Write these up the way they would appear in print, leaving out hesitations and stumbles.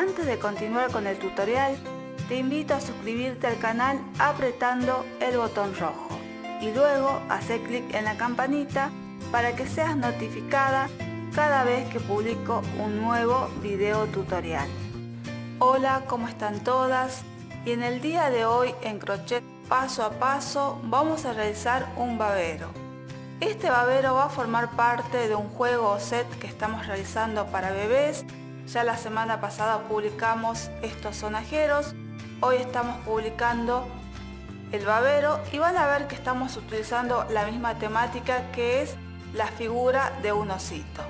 Antes de continuar con el tutorial, te invito a suscribirte al canal apretando el botón rojo y luego hacer clic en la campanita para que seas notificada cada vez que publico un nuevo video tutorial. Hola, ¿cómo están todas? Y en el día de hoy en crochet paso a paso vamos a realizar un babero. Este babero va a formar parte de un juego o set que estamos realizando para bebés. Ya la semana pasada publicamos estos sonajeros, hoy estamos publicando el babero y van a ver que estamos utilizando la misma temática, que es la figura de un osito.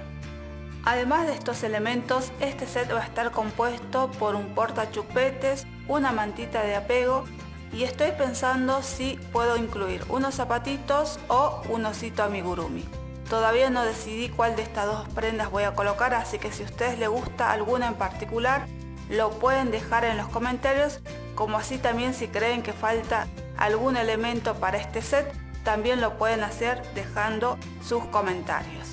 Además de estos elementos, este set va a estar compuesto por un portachupetes, una mantita de apego y estoy pensando si puedo incluir unos zapatitos o un osito amigurumi. Todavía no decidí cuál de estas dos prendas voy a colocar, así que si a ustedes les gusta alguna en particular, lo pueden dejar en los comentarios, como así también si creen que falta algún elemento para este set, también lo pueden hacer dejando sus comentarios.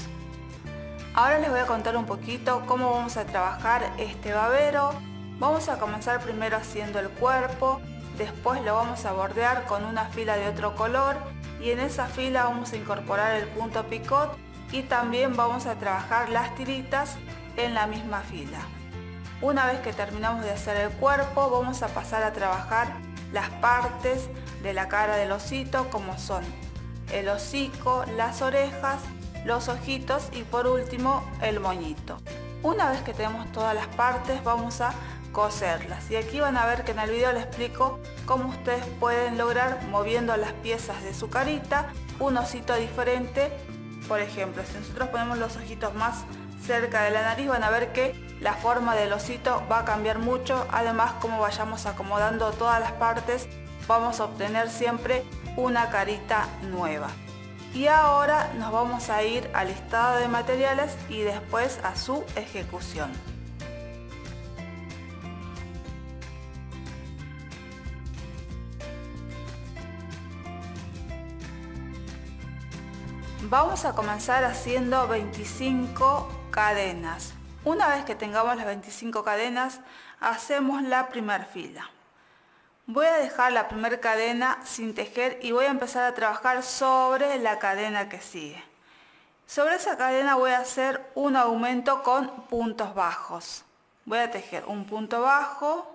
Ahora les voy a contar un poquito cómo vamos a trabajar este babero. Vamos a comenzar primero haciendo el cuerpo, después lo vamos a bordear con una fila de otro color y en esa fila vamos a incorporar el punto picot y también vamos a trabajar las tiritas en la misma fila. Una vez que terminamos de hacer el cuerpo, vamos a pasar a trabajar las partes de la cara del osito, como son el hocico, las orejas, los ojitos y por último el moñito. Una vez que tenemos todas las partes, vamos a coserlas y aquí van a ver que en el video les explico cómo ustedes pueden lograr, moviendo las piezas de su carita, un osito diferente. Por ejemplo, si nosotros ponemos los ojitos más cerca de la nariz, van a ver que la forma del osito va a cambiar mucho. Además, como vayamos acomodando todas las partes, vamos a obtener siempre una carita nueva. Y ahora nos vamos a ir al listado de materiales y después a su ejecución. Vamos a comenzar haciendo 25 cadenas. Una vez que tengamos las 25 cadenas, hacemos la primera fila. Voy a dejar la primera cadena sin tejer y voy a empezar a trabajar sobre la cadena que sigue. Sobre esa cadena voy a hacer un aumento con puntos bajos. Voy a tejer un punto bajo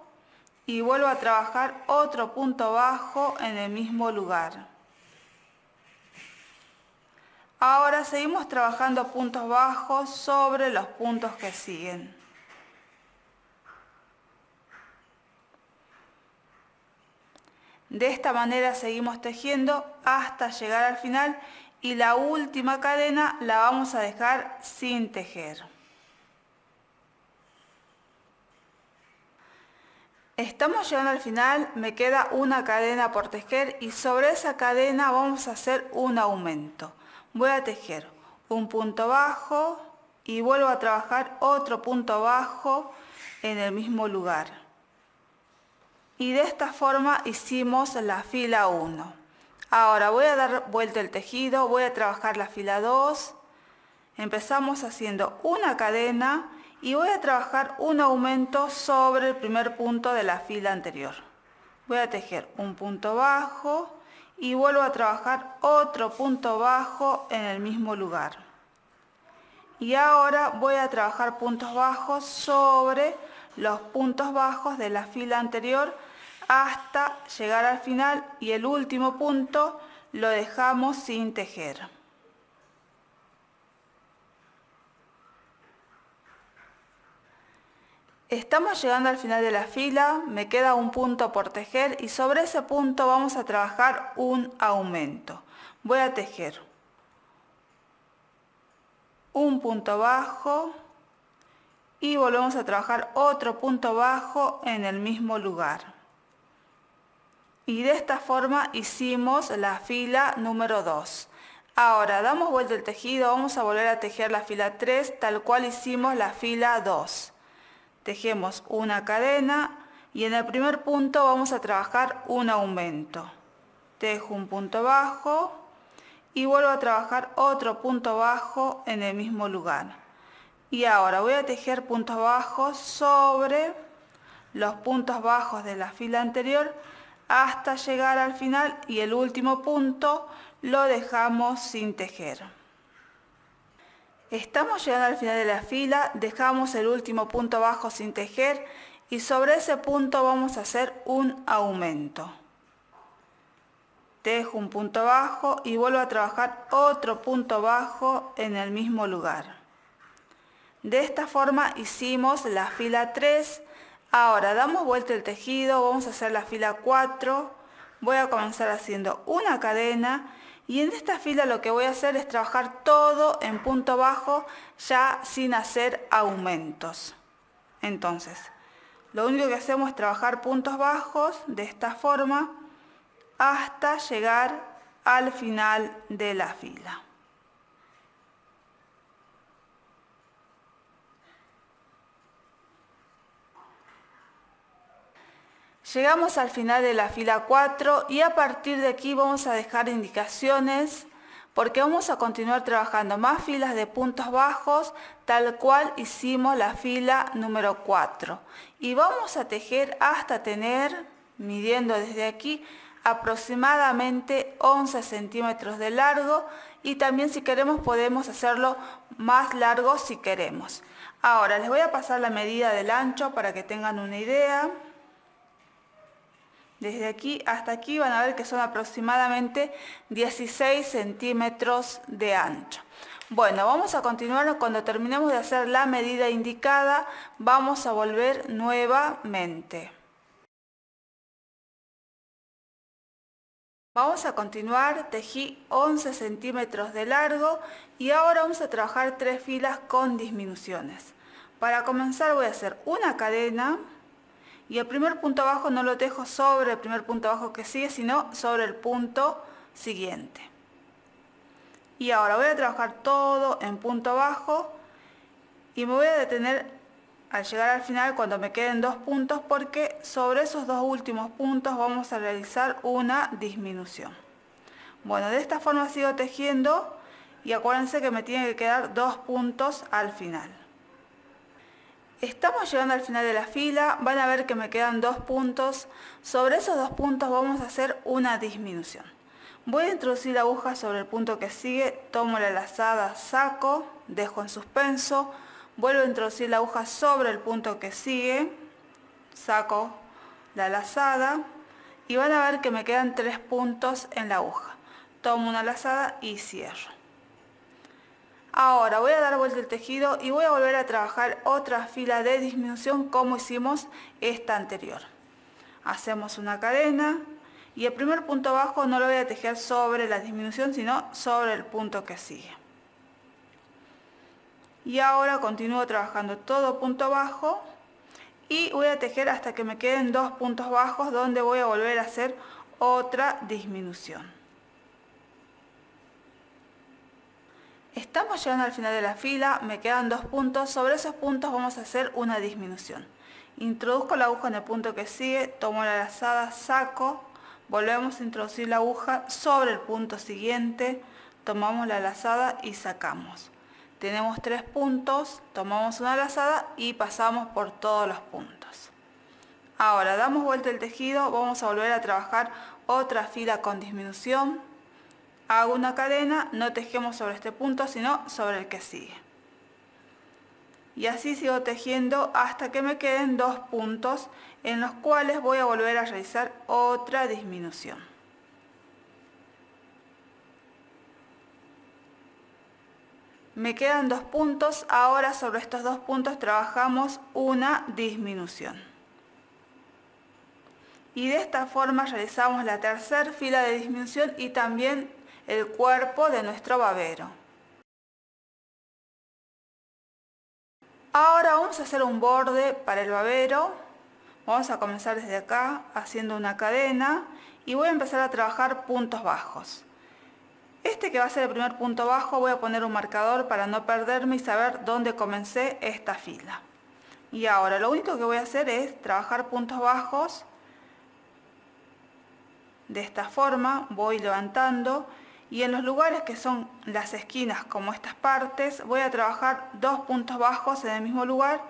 y vuelvo a trabajar otro punto bajo en el mismo lugar. Ahora seguimos trabajando puntos bajos sobre los puntos que siguen. De esta manera seguimos tejiendo hasta llegar al final y la última cadena la vamos a dejar sin tejer. Estamos llegando al final, me queda una cadena por tejer y sobre esa cadena vamos a hacer un aumento. Voy a tejer un punto bajo y vuelvo a trabajar otro punto bajo en el mismo lugar. Y de esta forma hicimos la fila 1. Ahora voy a dar vuelta el tejido, voy a trabajar la fila 2. Empezamos haciendo una cadena y voy a trabajar un aumento sobre el primer punto de la fila anterior. Voy a tejer un punto bajo y vuelvo a trabajar otro punto bajo en el mismo lugar. Y ahora voy a trabajar puntos bajos sobre los puntos bajos de la fila anterior hasta llegar al final y el último punto lo dejamos sin tejer. Estamos llegando al final de la fila, me queda un punto por tejer y sobre ese punto vamos a trabajar un aumento. Voy a tejer un punto bajo y volvemos a trabajar otro punto bajo en el mismo lugar. Y de esta forma hicimos la fila número 2. Ahora damos vuelta el tejido, vamos a volver a tejer la fila 3 tal cual hicimos la fila 2. Tejemos una cadena y en el primer punto vamos a trabajar un aumento. Tejo un punto bajo y vuelvo a trabajar otro punto bajo en el mismo lugar. Y ahora voy a tejer puntos bajos sobre los puntos bajos de la fila anterior hasta llegar al final y el último punto lo dejamos sin tejer. Estamos llegando al final de la fila, dejamos el último punto bajo sin tejer y sobre ese punto vamos a hacer un aumento. Tejo un punto bajo y vuelvo a trabajar otro punto bajo en el mismo lugar. De esta forma hicimos la fila 3. Ahora damos vuelta el tejido, vamos a hacer la fila 4. Voy a comenzar haciendo una cadena y en esta fila lo que voy a hacer es trabajar todo en punto bajo ya sin hacer aumentos. Entonces, lo único que hacemos es trabajar puntos bajos de esta forma hasta llegar al final de la fila. Llegamos al final de la fila 4 y a partir de aquí vamos a dejar indicaciones porque vamos a continuar trabajando más filas de puntos bajos tal cual hicimos la fila número 4 y vamos a tejer hasta tener, midiendo desde aquí, aproximadamente 11 centímetros de largo y también si queremos podemos hacerlo más largo si queremos. Ahora les voy a pasar la medida del ancho para que tengan una idea. Desde aquí hasta aquí van a ver que son aproximadamente 16 centímetros de ancho. Bueno, vamos a continuar. Cuando terminemos de hacer la medida indicada, vamos a volver nuevamente. Vamos a continuar, tejí 11 centímetros de largo y ahora vamos a trabajar 3 filas con disminuciones. Para comenzar voy a hacer una cadena. Y el primer punto bajo no lo tejo sobre el primer punto bajo que sigue, sino sobre el punto siguiente. Y ahora voy a trabajar todo en punto bajo y me voy a detener al llegar al final cuando me queden 2 puntos porque sobre esos 2 últimos puntos vamos a realizar una disminución. Bueno, de esta forma sigo tejiendo y acuérdense que me tiene que quedar 2 puntos al final. Estamos llegando al final de la fila, van a ver que me quedan 2 puntos. Sobre esos 2 puntos vamos a hacer una disminución. Voy a introducir la aguja sobre el punto que sigue, tomo la lazada, saco, dejo en suspenso, vuelvo a introducir la aguja sobre el punto que sigue, saco la lazada y van a ver que me quedan 3 puntos en la aguja. Tomo una lazada y cierro. Ahora voy a dar vuelta el tejido y voy a volver a trabajar otra fila de disminución como hicimos esta anterior. Hacemos una cadena y el primer punto bajo no lo voy a tejer sobre la disminución sino sobre el punto que sigue. Y ahora continúo trabajando todo punto bajo y voy a tejer hasta que me queden 2 puntos bajos donde voy a volver a hacer otra disminución. Estamos llegando al final de la fila, me quedan 2 puntos, sobre esos puntos vamos a hacer una disminución. Introduzco la aguja en el punto que sigue, tomo la lazada, saco, volvemos a introducir la aguja sobre el punto siguiente, tomamos la lazada y sacamos. Tenemos 3 puntos, tomamos una lazada y pasamos por todos los puntos. Ahora damos vuelta el tejido, vamos a volver a trabajar otra fila con disminución. Hago una cadena, no tejemos sobre este punto, sino sobre el que sigue. Y así sigo tejiendo hasta que me queden 2 puntos en los cuales voy a volver a realizar otra disminución. Me quedan 2 puntos, ahora sobre estos 2 puntos trabajamos una disminución. Y de esta forma realizamos la tercera fila de disminución y también el cuerpo de nuestro babero. Ahora vamos a hacer un borde para el babero. Vamos a comenzar desde acá haciendo una cadena y voy a empezar a trabajar puntos bajos. Este que va a ser el primer punto bajo voy a poner un marcador para no perderme y saber dónde comencé esta fila. Y ahora lo único que voy a hacer es trabajar puntos bajos. De esta forma voy levantando y en los lugares que son las esquinas como estas partes voy a trabajar 2 puntos bajos en el mismo lugar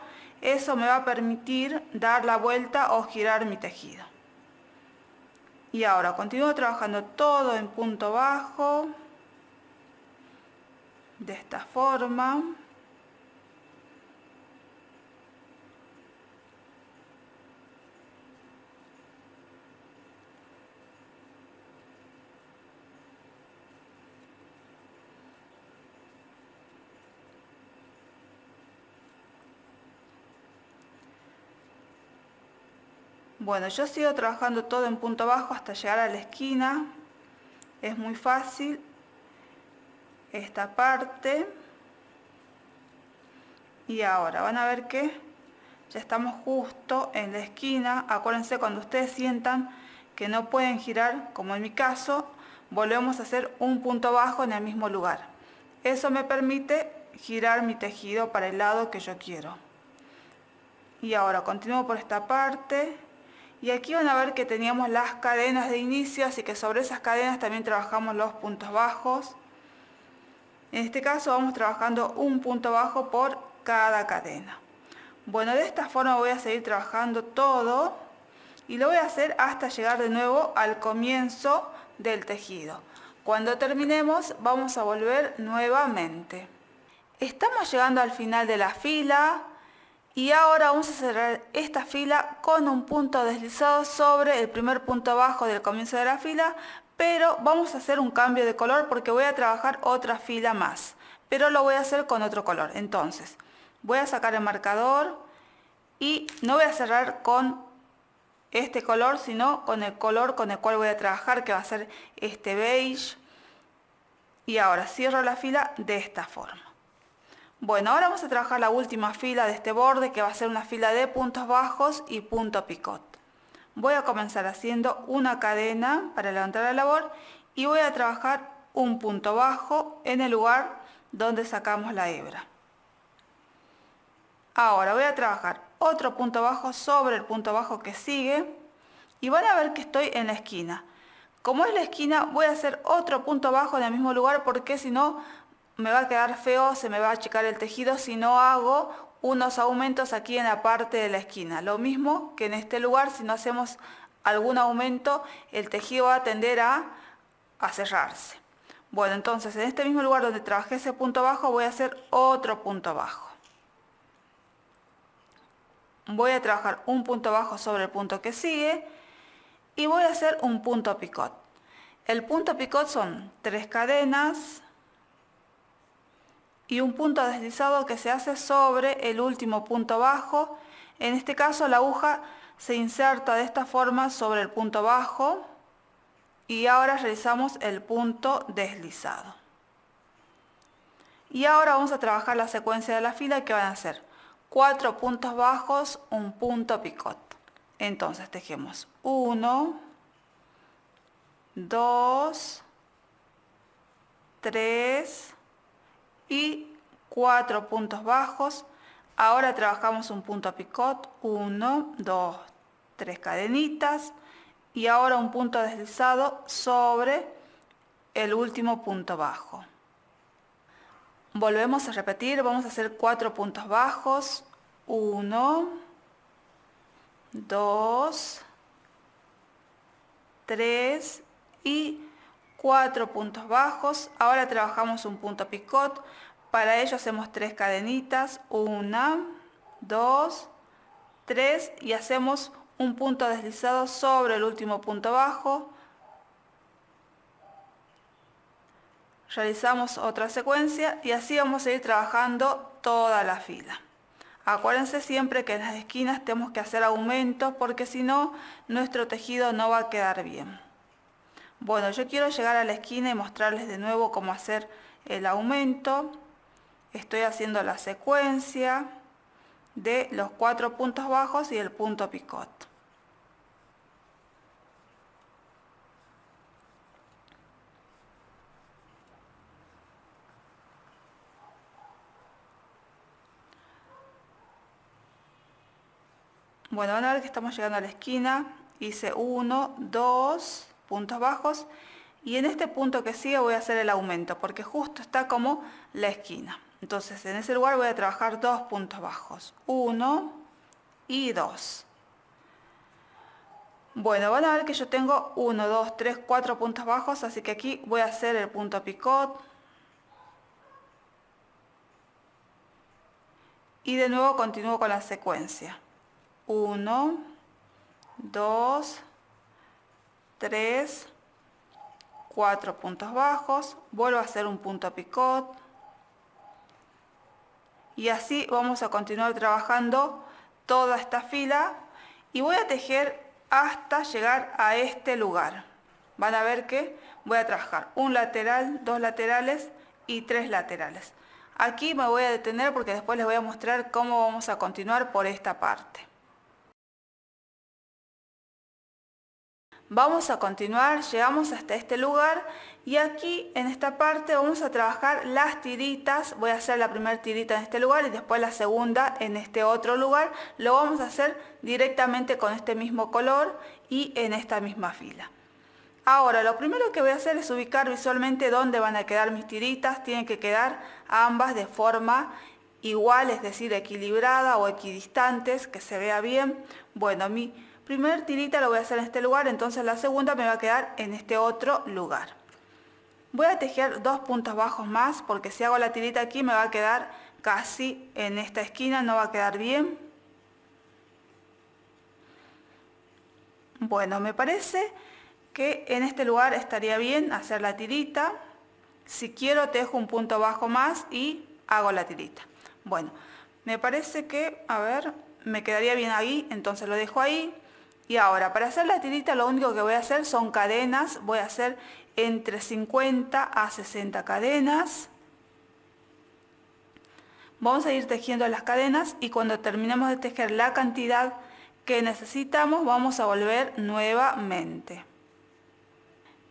Eso me va a permitir dar la vuelta o girar mi tejido. Y ahora continúo trabajando todo en punto bajo, de esta forma. Bueno, yo sigo trabajando todo en punto bajo hasta llegar a la esquina. Es muy fácil esta parte. Y ahora van a ver que ya estamos justo en la esquina. Acuérdense, cuando ustedes sientan que no pueden girar, como en mi caso, volvemos a hacer un punto bajo en el mismo lugar. Eso me permite girar mi tejido para el lado que yo quiero. Y ahora continúo por esta parte. Y aquí van a ver que teníamos las cadenas de inicio, así que sobre esas cadenas también trabajamos los puntos bajos. En este caso vamos trabajando un punto bajo por cada cadena. Bueno, de esta forma voy a seguir trabajando todo y lo voy a hacer hasta llegar de nuevo al comienzo del tejido. Cuando terminemos vamos a volver nuevamente. Estamos llegando al final de la fila. Y ahora vamos a cerrar esta fila con un punto deslizado sobre el primer punto bajo del comienzo de la fila, pero vamos a hacer un cambio de color porque voy a trabajar otra fila más, pero lo voy a hacer con otro color. Entonces, voy a sacar el marcador y no voy a cerrar con este color, sino con el color con el cual voy a trabajar, que va a ser este beige. Y ahora cierro la fila de esta forma. Bueno, ahora vamos a trabajar la última fila de este borde, que va a ser una fila de puntos bajos y punto picot. Voy a comenzar haciendo una cadena para levantar la labor y voy a trabajar un punto bajo en el lugar donde sacamos la hebra. Ahora voy a trabajar otro punto bajo sobre el punto bajo que sigue y van a ver que estoy en la esquina. Como es la esquina, voy a hacer otro punto bajo en el mismo lugar porque si no me va a quedar feo, se me va a achicar el tejido si no hago unos aumentos aquí en la parte de la esquina. Lo mismo que en este lugar, si no hacemos algún aumento, el tejido va a tender a cerrarse. Bueno, entonces en este mismo lugar donde trabajé ese punto bajo, voy a hacer otro punto bajo. Voy a trabajar un punto bajo sobre el punto que sigue y voy a hacer un punto picot. El punto picot son 3 cadenas y un punto deslizado que se hace sobre el último punto bajo. En este caso la aguja se inserta de esta forma sobre el punto bajo y ahora realizamos el punto deslizado. Y ahora vamos a trabajar la secuencia de la fila, que van a ser 4 puntos bajos, un punto picot. Entonces tejemos 1, 2, 3 y 4 puntos bajos. Ahora trabajamos un punto picot, 1, 2, 3 cadenitas y ahora un punto deslizado sobre el último punto bajo. Volvemos a repetir, vamos a hacer 4 puntos bajos, 1, 2, 3 y 4 puntos bajos. Ahora trabajamos un punto picot. Para ello hacemos 3 cadenitas, 1, 2, 3 y hacemos un punto deslizado sobre el último punto bajo. Realizamos otra secuencia y así vamos a ir trabajando toda la fila. Acuérdense siempre que en las esquinas tenemos que hacer aumentos porque si no, nuestro tejido no va a quedar bien. Bueno, yo quiero llegar a la esquina y mostrarles de nuevo cómo hacer el aumento. Estoy haciendo la secuencia de los 4 puntos bajos y el punto picot. Bueno, van a ver que estamos llegando a la esquina. Hice 1, 2 puntos bajos y en este punto que sigue voy a hacer el aumento porque justo está como la esquina. Entonces en ese lugar voy a trabajar 2 puntos bajos, 1 y 2. Bueno, van a ver que yo tengo 1, 2, 3, 4 puntos bajos, así que aquí voy a hacer el punto picot. Y de nuevo continúo con la secuencia. 1, 2, 3, 4 puntos bajos, vuelvo a hacer un punto picot. Y así vamos a continuar trabajando toda esta fila y voy a tejer hasta llegar a este lugar. Van a ver que voy a trabajar un lateral, 2 laterales y 3 laterales. Aquí me voy a detener porque después les voy a mostrar cómo vamos a continuar por esta parte. Vamos a continuar, llegamos hasta este lugar y aquí en esta parte vamos a trabajar las tiritas. Voy a hacer la primera tirita en este lugar y después la segunda en este otro lugar. Lo vamos a hacer directamente con este mismo color y en esta misma fila. Ahora, lo primero que voy a hacer es ubicar visualmente dónde van a quedar mis tiritas. Tienen que quedar ambas de forma igual, es decir, equilibrada o equidistantes, que se vea bien. Bueno, mi primer tirita lo voy a hacer en este lugar, entonces la segunda me va a quedar en este otro lugar. Voy a tejer 2 puntos bajos más, porque si hago la tirita aquí me va a quedar casi en esta esquina, no va a quedar bien. Bueno, me parece que en este lugar estaría bien hacer la tirita. Si quiero tejo un punto bajo más y hago la tirita. Bueno, me parece que, a ver, me quedaría bien ahí, entonces lo dejo ahí. Y ahora, para hacer la tirita lo único que voy a hacer son cadenas. Voy a hacer entre 50 a 60 cadenas. Vamos a ir tejiendo las cadenas y cuando terminemos de tejer la cantidad que necesitamos, vamos a volver nuevamente.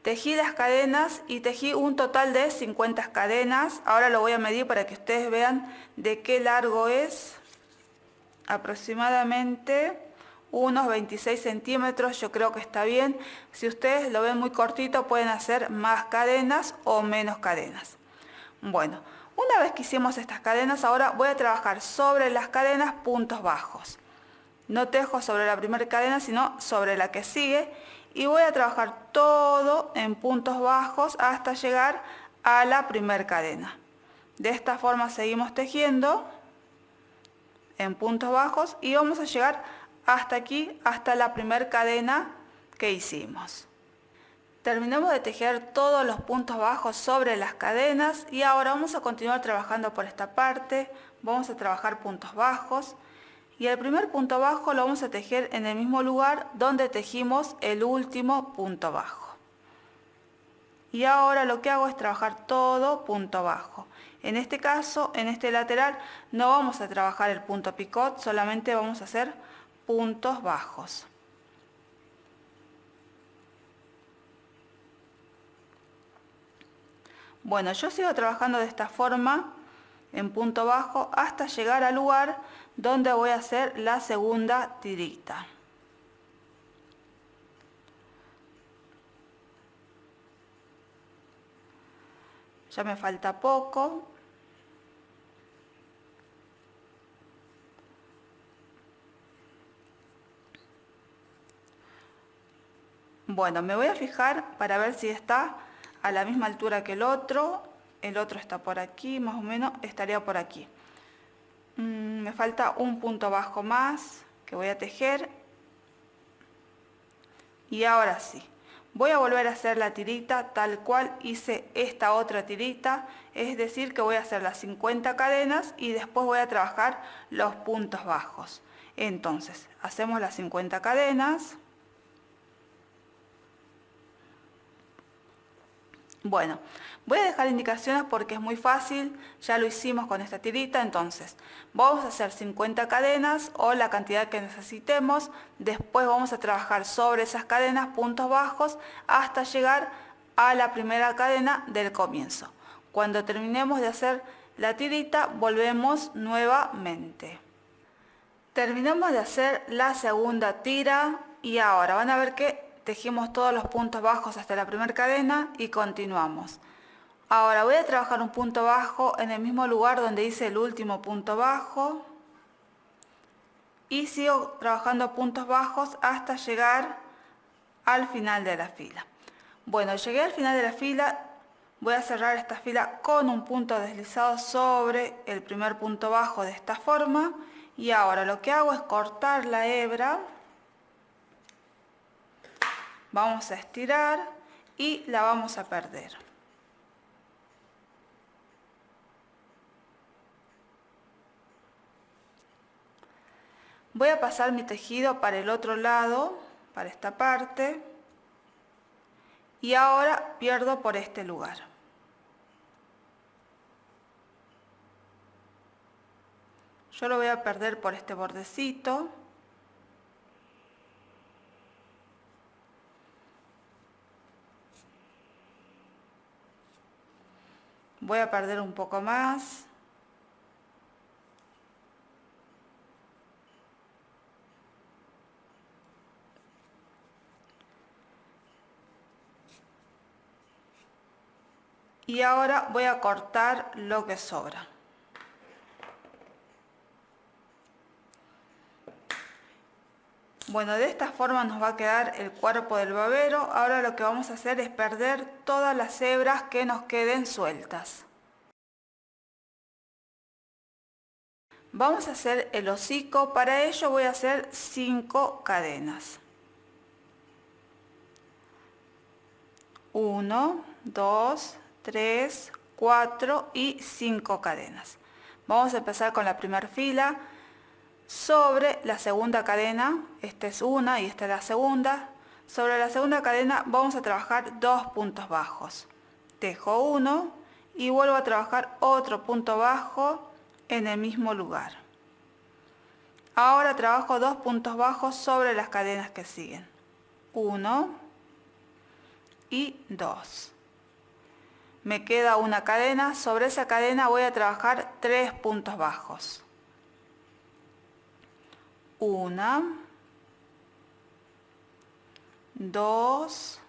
Tejí las cadenas y tejí un total de 50 cadenas. Ahora lo voy a medir para que ustedes vean de qué largo es. Aproximadamente unos 26 centímetros, yo creo que está bien. Si ustedes lo ven muy cortito, pueden hacer más cadenas o menos cadenas. Bueno, una vez que hicimos estas cadenas, ahora voy a trabajar sobre las cadenas puntos bajos. No tejo sobre la primera cadena, sino sobre la que sigue. Y voy a trabajar todo en puntos bajos hasta llegar a la primera cadena. De esta forma seguimos tejiendo en puntos bajos y vamos a llegar hasta aquí, hasta la primera cadena que hicimos. Terminamos de tejer todos los puntos bajos sobre las cadenas y ahora vamos a continuar trabajando por esta parte. Vamos a trabajar puntos bajos. Y el primer punto bajo lo vamos a tejer en el mismo lugar donde tejimos el último punto bajo. Y ahora lo que hago es trabajar todo punto bajo. En este caso, en este lateral, no vamos a trabajar el punto picot, solamente vamos a hacer puntos bajos. Bueno, yo sigo trabajando de esta forma en punto bajo hasta llegar al lugar donde voy a hacer la segunda tirita. Ya me falta poco. Bueno, me voy a fijar para ver si está a la misma altura que el otro. El otro está por aquí, más o menos estaría por aquí. Me falta un punto bajo más que voy a tejer. Y ahora sí, voy a volver a hacer la tirita tal cual hice esta otra tirita. Es decir, que voy a hacer las 50 cadenas y después voy a trabajar los puntos bajos. Entonces, hacemos las 50 cadenas. Bueno, voy a dejar indicaciones porque es muy fácil, ya lo hicimos con esta tirita, entonces vamos a hacer 50 cadenas o la cantidad que necesitemos, después vamos a trabajar sobre esas cadenas puntos bajos hasta llegar a la primera cadena del comienzo. Cuando terminemos de hacer la tirita, volvemos nuevamente. Terminamos de hacer la segunda tira y ahora van a ver que tejimos todos los puntos bajos hasta la primera cadena y continuamos. Ahora voy a trabajar un punto bajo en el mismo lugar donde hice el último punto bajo y sigo trabajando puntos bajos hasta llegar al final de la fila. Bueno, llegué al final de la fila, voy a cerrar esta fila con un punto deslizado sobre el primer punto bajo de esta forma y ahora lo que hago es cortar la hebra, vamos a estirar y la vamos a perder. Voy a pasar mi tejido para el otro lado, para esta parte, y ahora pierdo por este lugar. Yo lo voy a perder por este bordecito. Voy a perder un poco más. Y ahora voy a cortar lo que sobra. Bueno, de esta forma nos va a quedar el cuerpo del babero. Ahora lo que vamos a hacer es perder todas las hebras que nos queden sueltas. Vamos a hacer el hocico. Para ello voy a hacer 5 cadenas. 1, 2, 3, 4 y 5 cadenas. Vamos a empezar con la primera fila. Sobre la segunda cadena, esta es una y esta es la segunda, sobre la segunda cadena vamos a trabajar 2 puntos bajos. Dejo uno y vuelvo a trabajar otro punto bajo en el mismo lugar. Ahora trabajo 2 puntos bajos sobre las cadenas que siguen. 1 y 2. Me queda una cadena, sobre esa cadena voy a trabajar 3 puntos bajos. 1, 2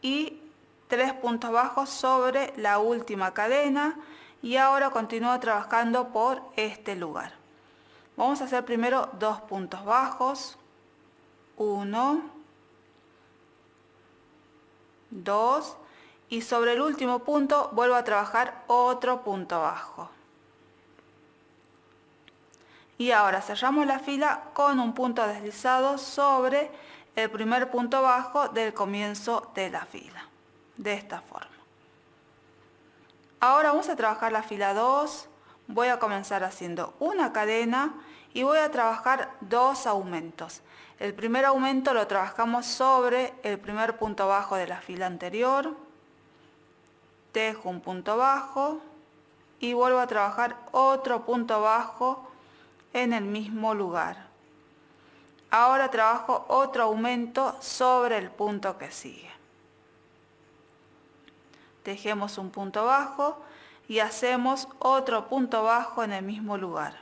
y 3 puntos bajos sobre la última cadena y ahora continúo trabajando por este lugar. Vamos a hacer primero 2 puntos bajos, 1, 2 y sobre el último punto vuelvo a trabajar otro punto bajo. Y ahora cerramos la fila con un punto deslizado sobre el primer punto bajo del comienzo de la fila, de esta forma. Ahora vamos a trabajar la fila 2, voy a comenzar haciendo una cadena y voy a trabajar 2 aumentos. El primer aumento lo trabajamos sobre el primer punto bajo de la fila anterior, tejo un punto bajo y vuelvo a trabajar otro punto bajo en el mismo lugar. Ahora trabajo otro aumento sobre el punto que sigue. Tejemos un punto bajo y hacemos otro punto bajo en el mismo lugar.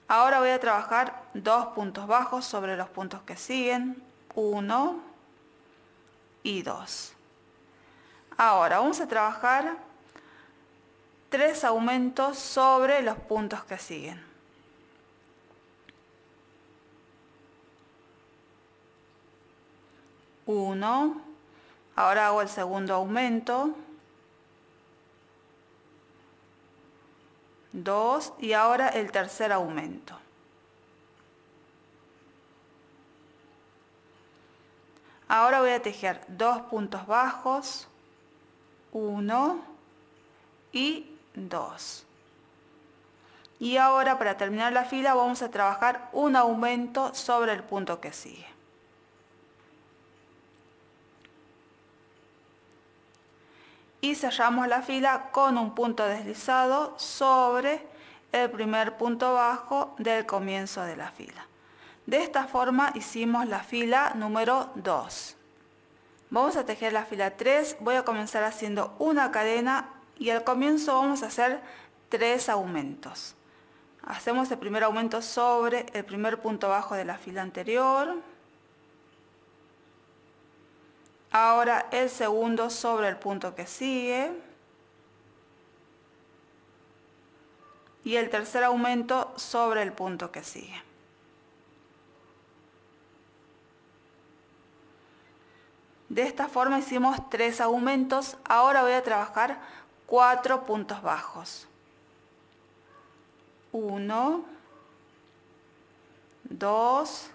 Ahora voy a trabajar 2 puntos bajos sobre los puntos que siguen, 1 y 2. Ahora vamos a trabajar 3 aumentos sobre los puntos que siguen. 1, ahora hago el segundo aumento, 2 y ahora el tercer aumento. Ahora voy a tejer 2 puntos bajos, 1 y 2. Y ahora para terminar la fila vamos a trabajar un aumento sobre el punto que sigue. Y cerramos la fila con un punto deslizado sobre el primer punto bajo del comienzo de la fila. De esta forma hicimos la fila número 2. Vamos a tejer la fila 3, voy a comenzar haciendo una cadena y al comienzo vamos a hacer 3 aumentos. Hacemos el primer aumento sobre el primer punto bajo de la fila anterior. Ahora el segundo sobre el punto que sigue. Y el tercer aumento sobre el punto que sigue. De esta forma hicimos 3 aumentos. Ahora voy a trabajar 4 puntos bajos. 1, 2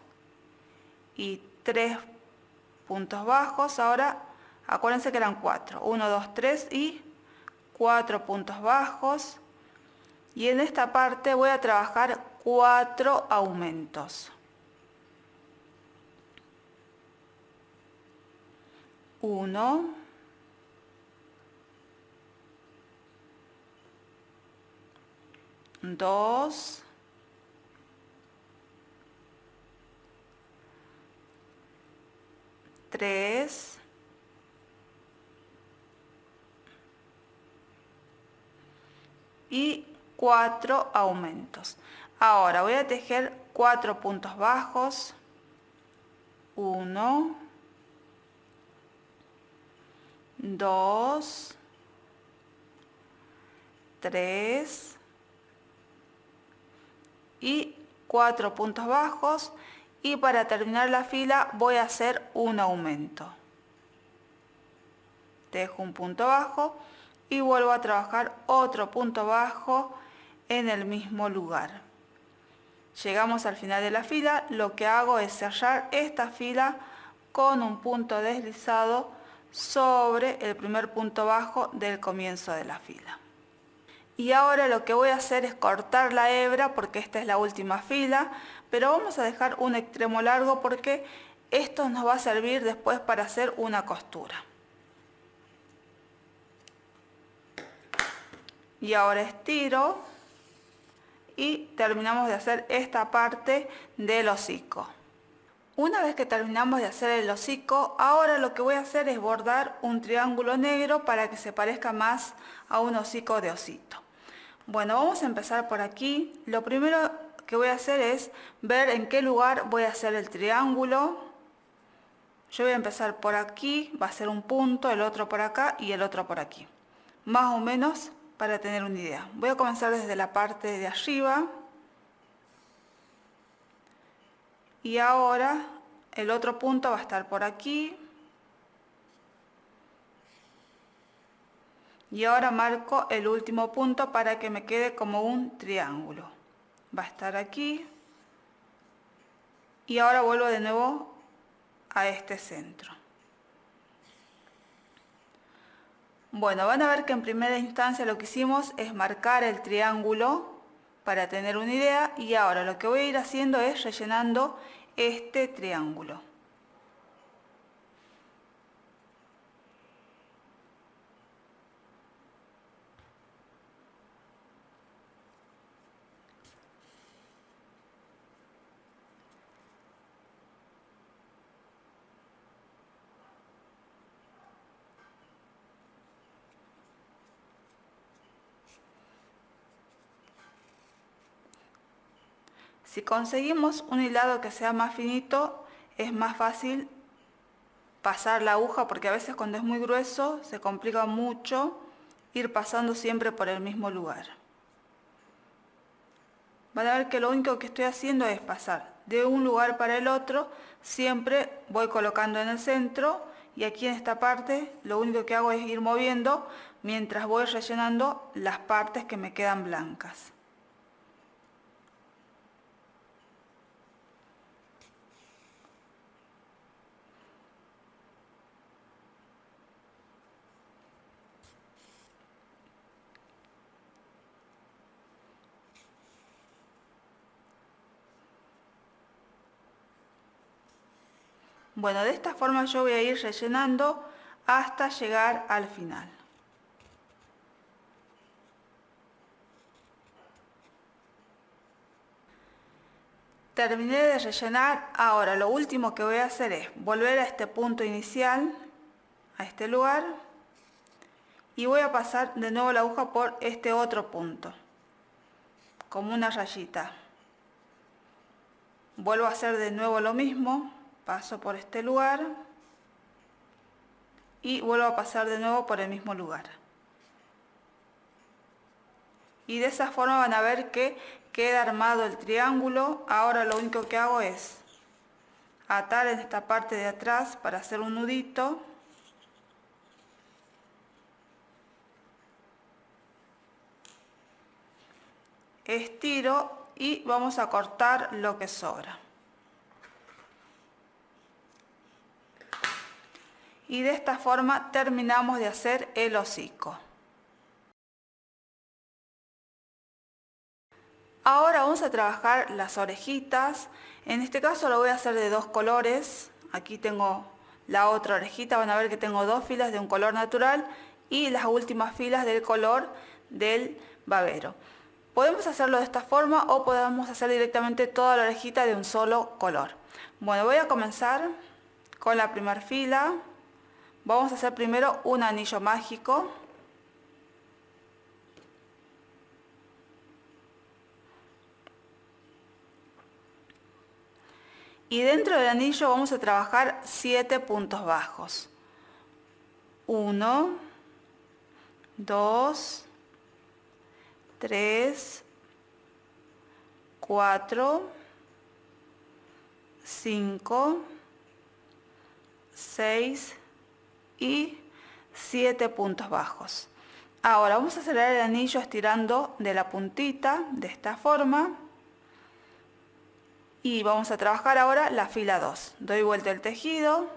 y 3 puntos bajos. Ahora acuérdense que eran 4. 1, 2, 3 y 4 puntos bajos. Y en esta parte voy a trabajar 4 aumentos. 1, 2, 3, y 4 aumentos. Ahora voy a tejer 4 puntos bajos. 1, 2, 3 y 4 puntos bajos, y para terminar la fila voy a hacer un aumento. Tejo un punto bajo y vuelvo a trabajar otro punto bajo en el mismo lugar. Llegamos al final de la fila. Lo que hago es cerrar esta fila con un punto deslizado sobre el primer punto bajo del comienzo de la fila. Y ahora lo que voy a hacer es cortar la hebra, porque esta es la última fila, pero vamos a dejar un extremo largo porque esto nos va a servir después para hacer una costura. Y ahora estiro y terminamos de hacer esta parte del hocico. Una vez que terminamos de hacer el hocico, ahora lo que voy a hacer es bordar un triángulo negro para que se parezca más a un hocico de osito. Bueno, vamos a empezar por aquí. Lo primero que voy a hacer es ver en qué lugar voy a hacer el triángulo. Yo voy a empezar por aquí, va a ser un punto, el otro por acá y el otro por aquí. Más o menos para tener una idea. Voy a comenzar desde la parte de arriba. Y ahora el otro punto va a estar por aquí. Y ahora marco el último punto para que me quede como un triángulo. Va a estar aquí. Y ahora vuelvo de nuevo a este centro. Bueno, van a ver que en primera instancia lo que hicimos es marcar el triángulo para tener una idea. Y ahora lo que voy a ir haciendo es rellenando este triángulo. Si conseguimos un hilado que sea más finito, es más fácil pasar la aguja, porque a veces cuando es muy grueso se complica mucho ir pasando siempre por el mismo lugar. Van a ver que lo único que estoy haciendo es pasar de un lugar para el otro, siempre voy colocando en el centro, y aquí en esta parte lo único que hago es ir moviendo mientras voy rellenando las partes que me quedan blancas. Bueno, de esta forma yo voy a ir rellenando hasta llegar al final. Terminé de rellenar. Ahora lo último que voy a hacer es volver a este punto inicial, a este lugar, y voy a pasar de nuevo la aguja por este otro punto, como una rayita. Vuelvo a hacer de nuevo lo mismo. Paso por este lugar y vuelvo a pasar de nuevo por el mismo lugar. Y de esa forma van a ver que queda armado el triángulo. Ahora lo único que hago es atar en esta parte de atrás para hacer un nudito. Estiro y vamos a cortar lo que sobra. Y de esta forma terminamos de hacer el hocico. Ahora vamos a trabajar las orejitas. En este caso lo voy a hacer de dos colores. Aquí tengo la otra orejita. Van a ver que tengo dos filas de un color natural y las últimas filas del color del babero. Podemos hacerlo de esta forma o podemos hacer directamente toda la orejita de un solo color. Bueno, voy a comenzar con la primera fila. Vamos a hacer primero un anillo mágico. Y dentro del anillo vamos a trabajar 7 puntos bajos. 1, 2, 3, 4, 5, 6 y 7 puntos bajos. Ahora vamos a cerrar el anillo estirando de la puntita de esta forma. Y vamos a trabajar ahora la fila 2. Doy vuelta el tejido,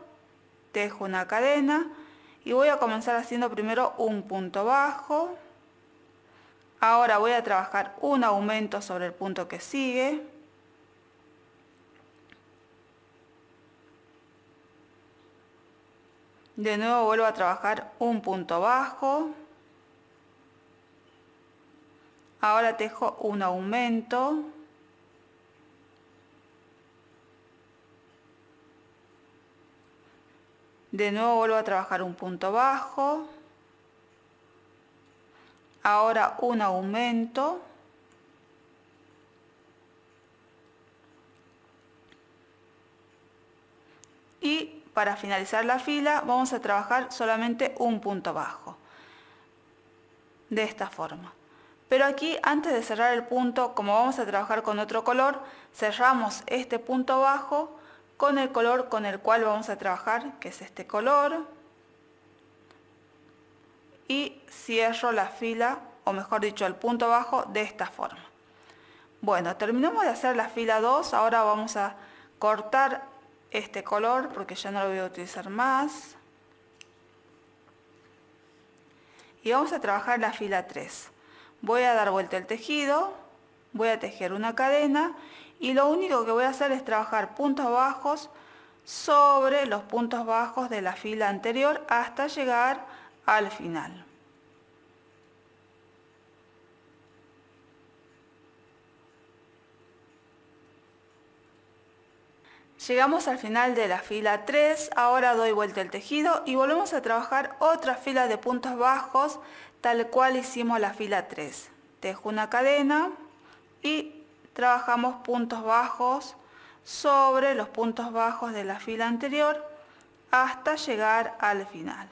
tejo una cadena y voy a comenzar haciendo primero un punto bajo. Ahora voy a trabajar un aumento sobre el punto que sigue. De nuevo vuelvo a trabajar un punto bajo. Ahora tejo un aumento. De nuevo vuelvo a trabajar un punto bajo. Ahora un aumento. Y para finalizar la fila vamos a trabajar solamente un punto bajo. De esta forma. Pero aquí antes de cerrar el punto, como vamos a trabajar con otro color, cerramos este punto bajo con el color con el cual vamos a trabajar, que es este color, y cierro la fila, o mejor dicho, el punto bajo de esta forma. Bueno, terminamos de hacer la fila 2, ahora vamos a cortar este color porque ya no lo voy a utilizar más. Y vamos a trabajar la fila 3. Voy a dar vuelta el tejido, voy a tejer una cadena y lo único que voy a hacer es trabajar puntos bajos sobre los puntos bajos de la fila anterior hasta llegar al final. Llegamos al final de la fila 3, ahora doy vuelta el tejido y volvemos a trabajar otra fila de puntos bajos tal cual hicimos la fila 3. Tejo una cadena y trabajamos puntos bajos sobre los puntos bajos de la fila anterior hasta llegar al final.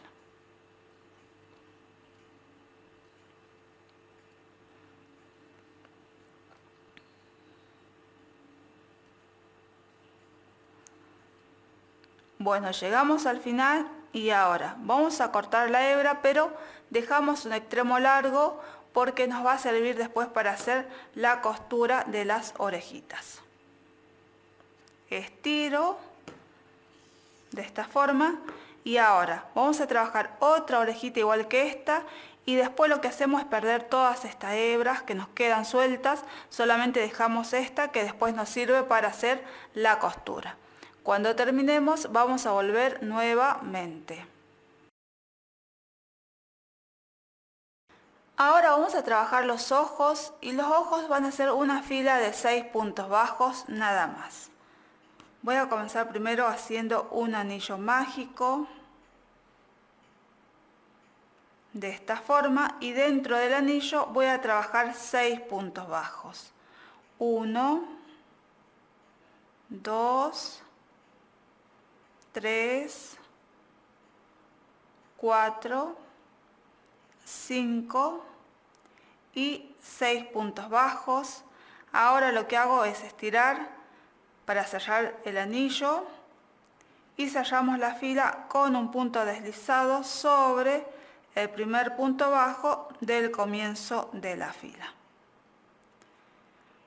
Bueno, llegamos al final y ahora vamos a cortar la hebra, pero dejamos un extremo largo porque nos va a servir después para hacer la costura de las orejitas. Estiro de esta forma y ahora vamos a trabajar otra orejita igual que esta y después lo que hacemos es perder todas estas hebras que nos quedan sueltas, solamente dejamos esta que después nos sirve para hacer la costura. Cuando terminemos vamos a volver nuevamente. Ahora vamos a trabajar los ojos y los ojos van a ser una fila de 6 puntos bajos nada más. Voy a comenzar primero haciendo un anillo mágico de esta forma y dentro del anillo voy a trabajar 6 puntos bajos. 1, 2, 3, 4, 5 y 6 puntos bajos. Ahora lo que hago es estirar para cerrar el anillo y cerramos la fila con un punto deslizado sobre el primer punto bajo del comienzo de la fila.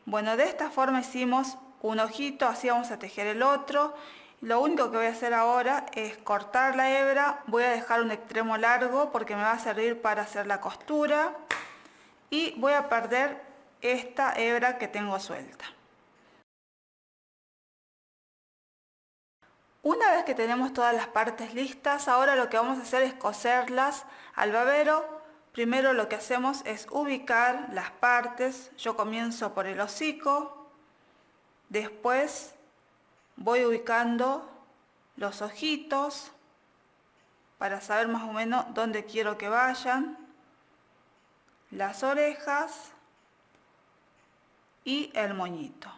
Bueno, de esta forma hicimos un ojito, así vamos a tejer el otro. Lo único que voy a hacer ahora es cortar la hebra, voy a dejar un extremo largo porque me va a servir para hacer la costura y voy a perder esta hebra que tengo suelta. Una vez que tenemos todas las partes listas, ahora lo que vamos a hacer es coserlas al babero. Primero lo que hacemos es ubicar las partes. Yo comienzo por el hocico, después voy ubicando los ojitos para saber más o menos dónde quiero que vayan, las orejas y el moñito.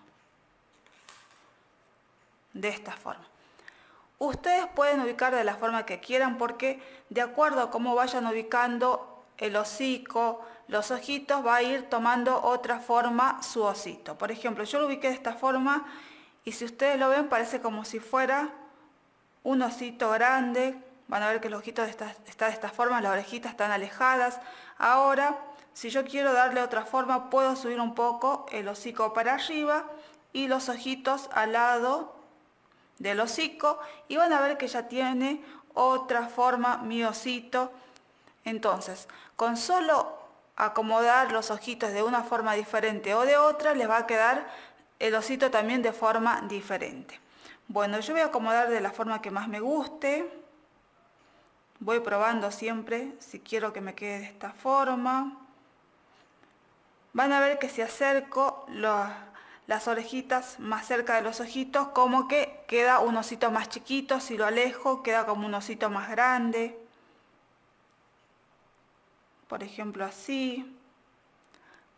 De esta forma. Ustedes pueden ubicar de la forma que quieran porque de acuerdo a cómo vayan ubicando el hocico, los ojitos, va a ir tomando otra forma su osito. Por ejemplo, yo lo ubiqué de esta forma y si ustedes lo ven parece como si fuera un osito grande. Van a ver que el ojito está de esta forma, las orejitas están alejadas. Ahora, si yo quiero darle otra forma, puedo subir un poco el hocico para arriba y los ojitos al lado del hocico y van a ver que ya tiene otra forma mi osito. Entonces, con solo acomodar los ojitos de una forma diferente o de otra, les va a quedar el osito también de forma diferente. Bueno, yo voy a acomodar de la forma que más me guste. Voy probando siempre si quiero que me quede de esta forma. Van a ver que si acerco las orejitas más cerca de los ojitos, como que queda un osito más chiquito. Si lo alejo, queda como un osito más grande. Por ejemplo, así.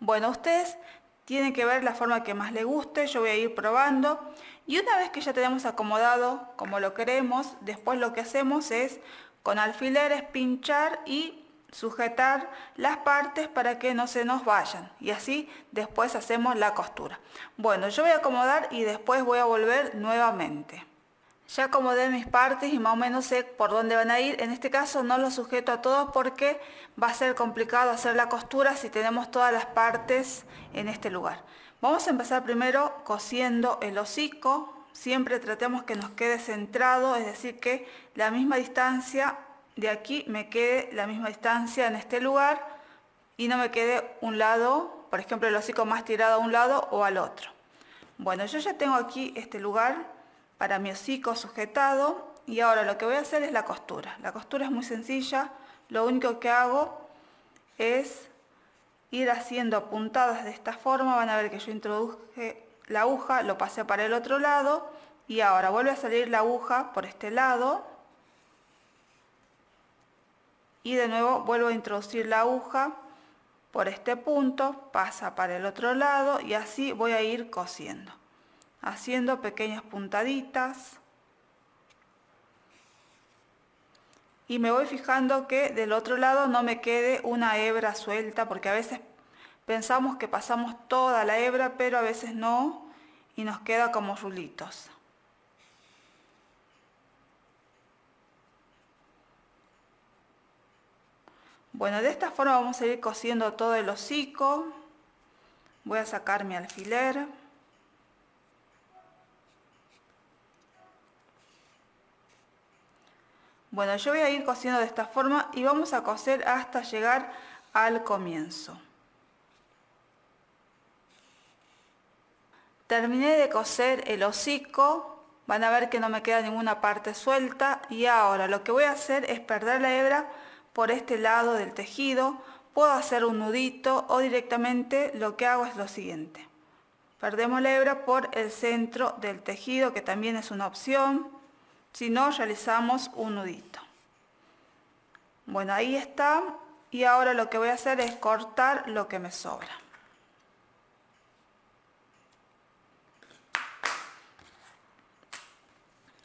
Bueno, ustedes tienen que ver la forma que más les guste. Yo voy a ir probando. Y una vez que ya tenemos acomodado como lo queremos, después lo que hacemos es con alfileres pinchar y sujetar las partes para que no se nos vayan. Y así después hacemos la costura. Bueno, yo voy a acomodar y después voy a volver nuevamente. Ya acomodé mis partes y más o menos sé por dónde van a ir. En este caso no los sujeto a todos porque va a ser complicado hacer la costura si tenemos todas las partes en este lugar. Vamos a empezar primero cosiendo el hocico. Siempre tratemos que nos quede centrado, es decir, que la misma distancia de aquí me quede la misma distancia en este lugar y no me quede un lado, por ejemplo, el hocico más tirado a un lado o al otro. Bueno, yo ya tengo aquí este lugar para mi hocico sujetado y ahora lo que voy a hacer es la costura. La costura es muy sencilla, lo único que hago es ir haciendo puntadas de esta forma. Van a ver que yo introduje la aguja, lo pasé para el otro lado y ahora vuelve a salir la aguja por este lado y de nuevo vuelvo a introducir la aguja por este punto, pasa para el otro lado y así voy a ir cosiendo, haciendo pequeñas puntaditas y me voy fijando que del otro lado no me quede una hebra suelta porque a veces pensamos que pasamos toda la hebra pero a veces no y nos queda como rulitos. Bueno, de esta forma vamos a ir cosiendo todo el hocico. Voy a sacar mi alfiler. Bueno, yo voy a ir cosiendo de esta forma y vamos a coser hasta llegar al comienzo. Terminé de coser el hocico, van a ver que no me queda ninguna parte suelta y ahora lo que voy a hacer es perder la hebra por este lado del tejido. Puedo hacer un nudito o directamente lo que hago es lo siguiente. Perdemos la hebra por el centro del tejido, que también es una opción. Si no, realizamos un nudito. Bueno, ahí está. Y ahora lo que voy a hacer es cortar lo que me sobra.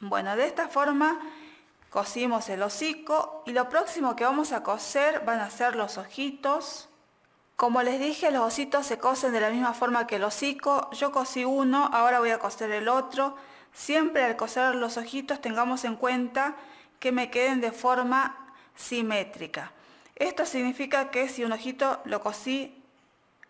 Bueno, de esta forma Cosimos el hocico y lo próximo que vamos a coser van a ser los ojitos. Como les dije, los ositos se cosen de la misma forma que el hocico. Yo cosí uno, ahora voy a coser el otro. Siempre al coser los ojitos tengamos en cuenta que me queden de forma simétrica. Esto significa que si un ojito lo cosí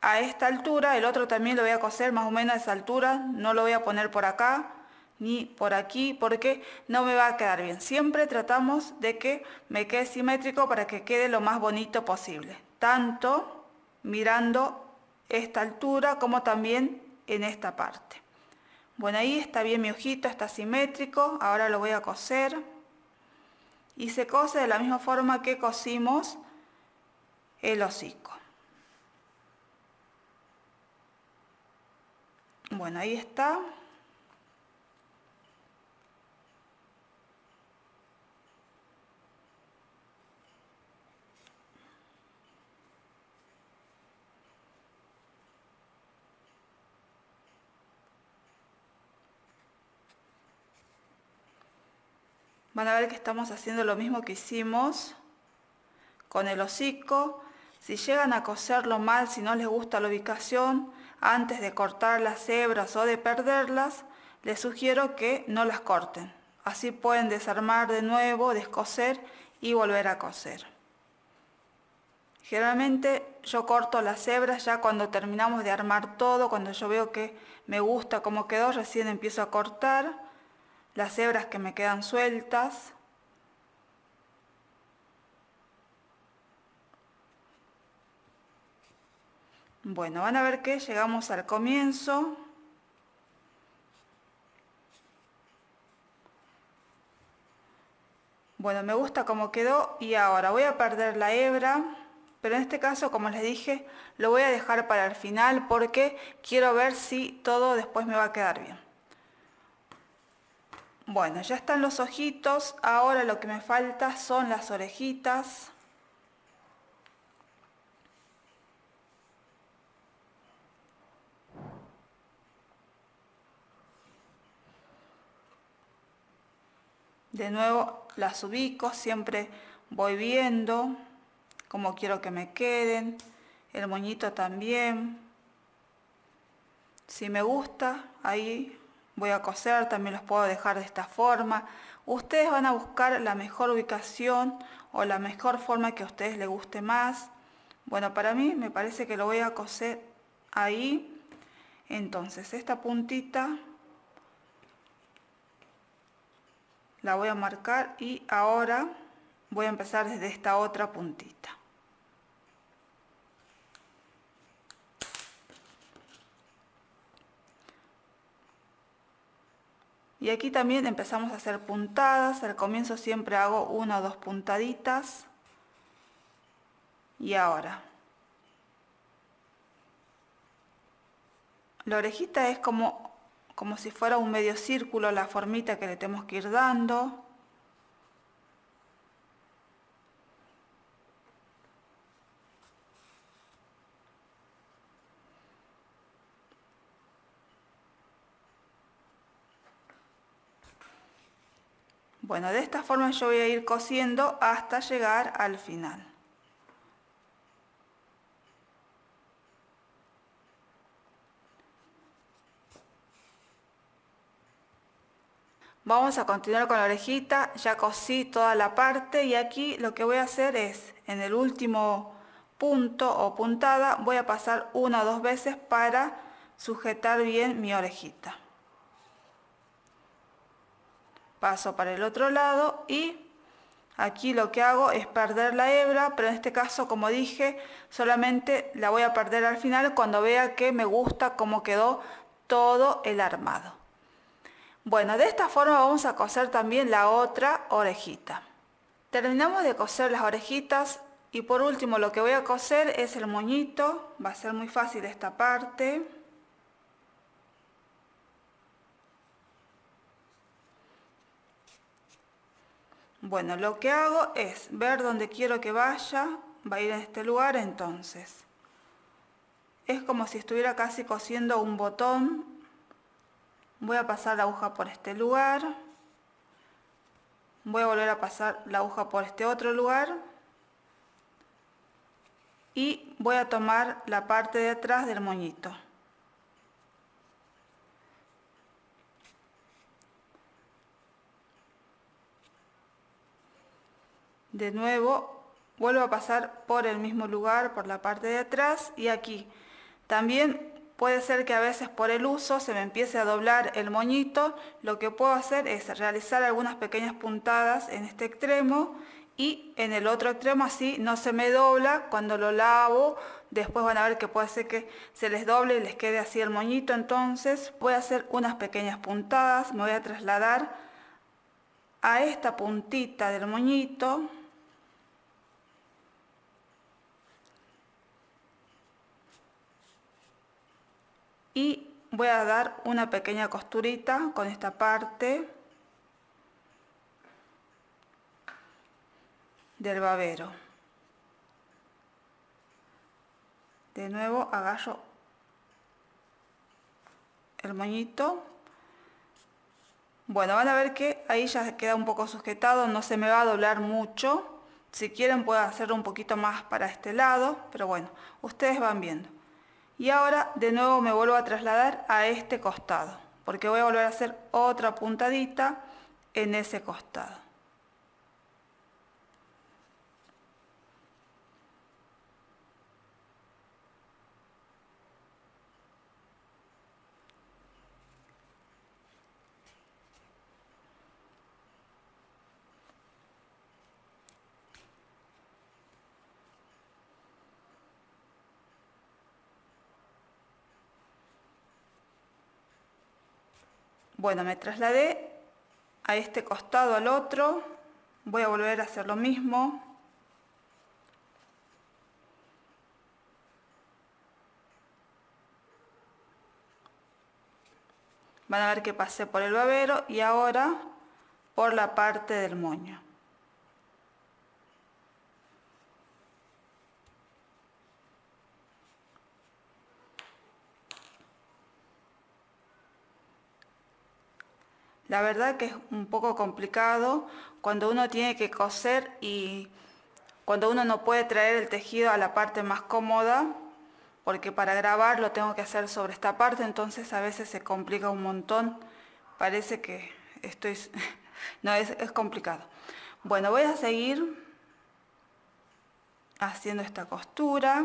a esta altura, el otro también lo voy a coser más o menos a esa altura. No lo voy a poner por acá ni por aquí porque no me va a quedar bien. Siempre tratamos de que me quede simétrico para que quede lo más bonito posible, tanto mirando esta altura como también en esta parte. Bueno, ahí está bien mi ojito, está simétrico. Ahora lo voy a coser y se cose de la misma forma que cosimos el hocico. Bueno, ahí está. Van a ver que estamos haciendo lo mismo que hicimos con el hocico. Si llegan a coserlo mal, si no les gusta la ubicación, antes de cortar las hebras o de perderlas, les sugiero que no las corten. Así pueden desarmar de nuevo, descoser y volver a coser. Generalmente yo corto las hebras ya cuando terminamos de armar todo, cuando yo veo que me gusta cómo quedó, recién empiezo a cortar las hebras que me quedan sueltas. Bueno, van a ver que llegamos al comienzo. Bueno, me gusta cómo quedó y ahora voy a perder la hebra, pero en este caso, como les dije, lo voy a dejar para el final porque quiero ver si todo después me va a quedar bien. Bueno, ya están los ojitos, ahora lo que me falta son las orejitas. De nuevo las ubico, siempre voy viendo cómo quiero que me queden, el moñito también. Si me gusta, ahí voy a coser, también los puedo dejar de esta forma. Ustedes van a buscar la mejor ubicación o la mejor forma que a ustedes les guste más. Bueno, para mí me parece que lo voy a coser ahí. Entonces esta puntita la voy a marcar y ahora voy a empezar desde esta otra puntita. Y aquí también empezamos a hacer puntadas. Al comienzo siempre hago una o dos puntaditas. Y ahora la orejita es como si fuera un medio círculo, la formita que le tenemos que ir dando. Bueno, de esta forma yo voy a ir cosiendo hasta llegar al final. Vamos a continuar con la orejita, ya cosí toda la parte y aquí lo que voy a hacer es, en el último punto o puntada, voy a pasar una o dos veces para sujetar bien mi orejita. Paso para el otro lado y aquí lo que hago es perder la hebra, pero en este caso, como dije, solamente la voy a perder al final cuando vea que me gusta cómo quedó todo el armado. Bueno, de esta forma vamos a coser también la otra orejita. Terminamos de coser las orejitas y por último lo que voy a coser es el moñito. Va a ser muy fácil esta parte. Bueno, lo que hago es ver dónde quiero que vaya. Va a ir en este lugar, entonces. Es como si estuviera casi cosiendo un botón. Voy a pasar la aguja por este lugar. voy a volver a pasar la aguja por este otro lugar y voy a tomar la parte de atrás del moñito. De nuevo vuelvo a pasar por el mismo lugar, por la parte de atrás y aquí. También puede ser que a veces por el uso se me empiece a doblar el moñito. Lo que puedo hacer es realizar algunas pequeñas puntadas en este extremo y en el otro extremo, así no se me dobla. Cuando lo lavo, después van a ver que puede ser que se les doble y les quede así el moñito. Entonces voy a hacer unas pequeñas puntadas, me voy a trasladar a esta puntita del moñito. Y voy a dar una pequeña costurita con esta parte del babero. De nuevo agarro el moñito. Bueno, van a ver que ahí ya queda un poco sujetado, no se me va a doblar mucho. Si quieren puedo hacerlo un poquito más para este lado, pero bueno, ustedes van viendo. Y ahora de nuevo me vuelvo a trasladar a este costado, porque voy a volver a hacer otra puntadita en ese costado. Bueno, me trasladé a este costado al otro, voy a volver a hacer lo mismo. Van a ver que pasé por el babero y ahora por la parte del moño. La verdad que es un poco complicado cuando uno tiene que coser y cuando uno no puede traer el tejido a la parte más cómoda, porque para grabar lo tengo que hacer sobre esta parte, entonces a veces se complica un montón. Parece que estoy... no, es complicado. Bueno, voy a seguir haciendo esta costura.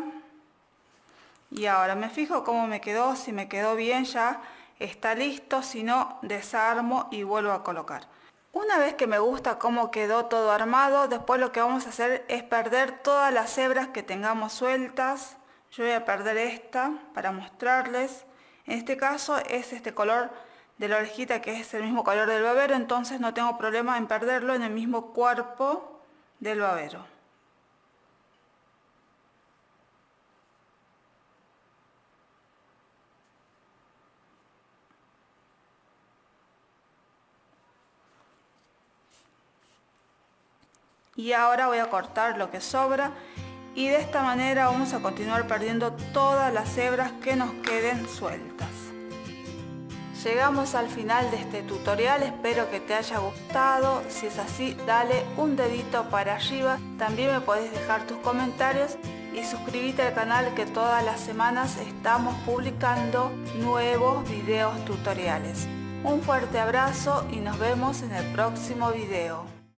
Y ahora me fijo cómo me quedó, si me quedó bien ya está listo, si no desarmo y vuelvo a colocar. Una vez que me gusta cómo quedó todo armado, después lo que vamos a hacer es perder todas las hebras que tengamos sueltas. Yo voy a perder esta para mostrarles. En este caso es este color de la orejita que es el mismo color del babero, entonces no tengo problema en perderlo en el mismo cuerpo del babero. Y ahora voy a cortar lo que sobra y de esta manera vamos a continuar perdiendo todas las hebras que nos queden sueltas. Llegamos al final de este tutorial, espero que te haya gustado. Si es así, dale un dedito para arriba. También me podés dejar tus comentarios y suscríbete al canal, que todas las semanas estamos publicando nuevos videos tutoriales. Un fuerte abrazo y nos vemos en el próximo video.